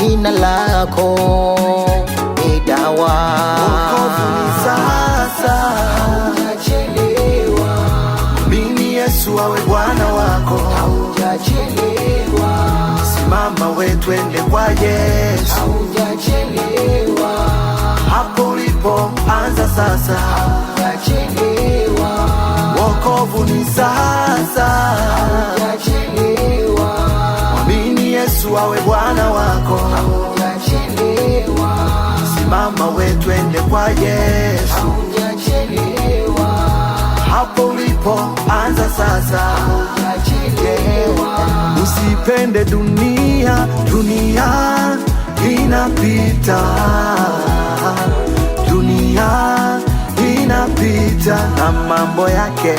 jina lako ni dawa. Wokovu ni sasa, haujachelewa. Mwamini Yesu awe Bwana wako, haujachelewa. Simama we twende kwa Yesu, haujachelewa. hapo ulipo anza sasa, haujachelewa. wokovu ni sasa, haujachelewa. mwamini Yesu awe Bwana wako, haujachelewa. simama we twende kwa Yesu, haujachelewa. hapo ulipo anza sasa, haujachelewa. Usipende dunia, dunia inapita, dunia inapita na mambo yake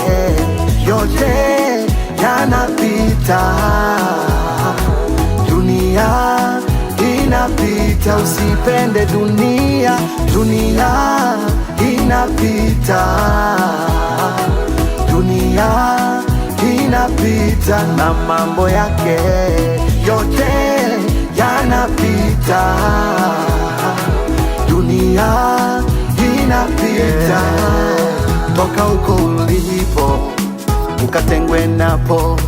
yote yanapita, dunia inapita. Usipende dunia, dunia inapita, dunia inapita na mambo yake yote yanapita, dunia inapita. Toka huko ulipo ukatengwe napo,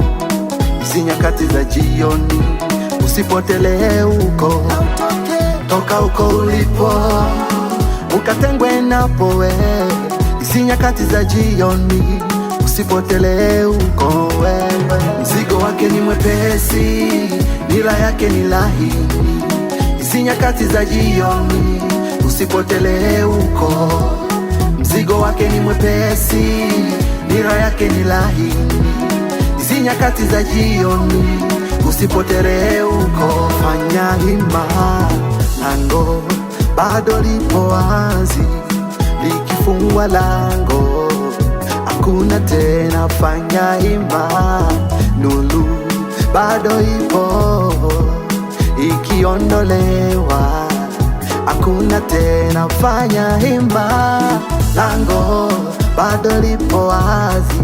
hizi nyakati za jioni usipotelee huko. Toka huko ulipo ukatengwe napo, hizi nyakati za jioni usipotelee huko wewe. Mzigo wake ni mwepesi, nira yake ni laini, hizi nyakati za jioni usipotelee huko. Mzigo wake ni mwepesi, nira yake ni laini, hizi nyakati za jioni usipotelee huko. Fanya hima, lango bado lipo wazi, likifungwa lango hakuna tena. Fanya hima, nuru bado ipo, ikiondolewa hakuna tena. Fanya hima, lango bado lipo wazi,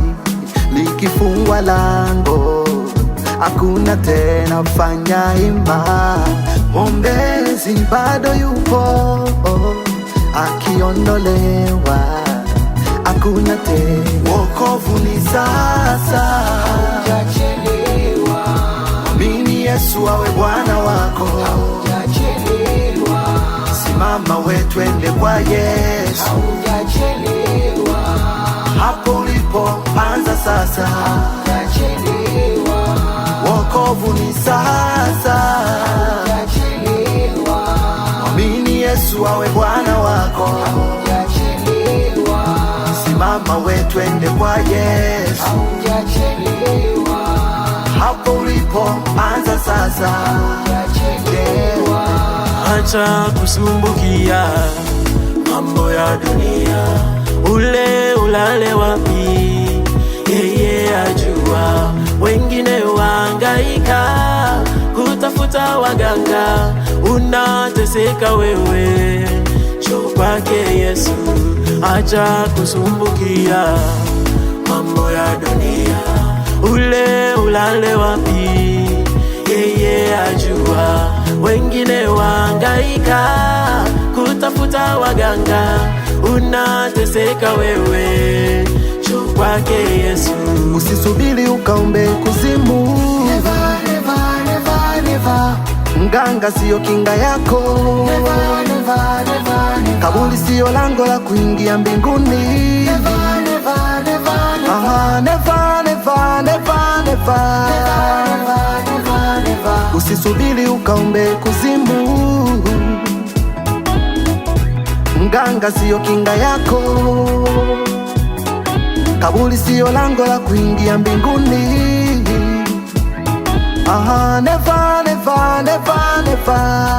likifungwa lango hakuna tena. Fanya hima, mwombezi bado yupo, akiondolewa hakuna tena. Wokovu ni sasa, haujachelewa. mwamini Yesu awe Bwana wako, haujachelewa. simama we twende kwa Yesu, haujachelewa. hapo ulipo anza sasa, haujachelewa. wokovu ni sasa, haujachelewa. mwamini Yesu awe Bwana wako, haujachelewa. simama we twende kwa Yesu, haujachelewa. hapo ulipo anza sasa, haujachelewa. Acha kusumbukia mambo ya dunia, ule ulale wapi yeye ajua. Wengine waangaika kutafuta waganga, unateseka wewe, njoo kwake Yesu. Acha kusumbukia mambo ya dunia, ule ulale wapi yeye ajua. Wengine waangaika kutafuta waganga, unateseka wewe, njoo kwake Yesu. usisubiri ukaombe kuzimu, Never, never, never, never. mganga siyo kinga yako, Never, never, never, never. kaburi siyo lango la kuingia mbinguni. Never, never, never, never. Aha, never, never, never, never. Never, never, never. Usisubiri ukaombe kuzimu, mganga siyo kinga yako, kaburi siyo lango la kuingia mbinguni. Aha, never, never, never, never.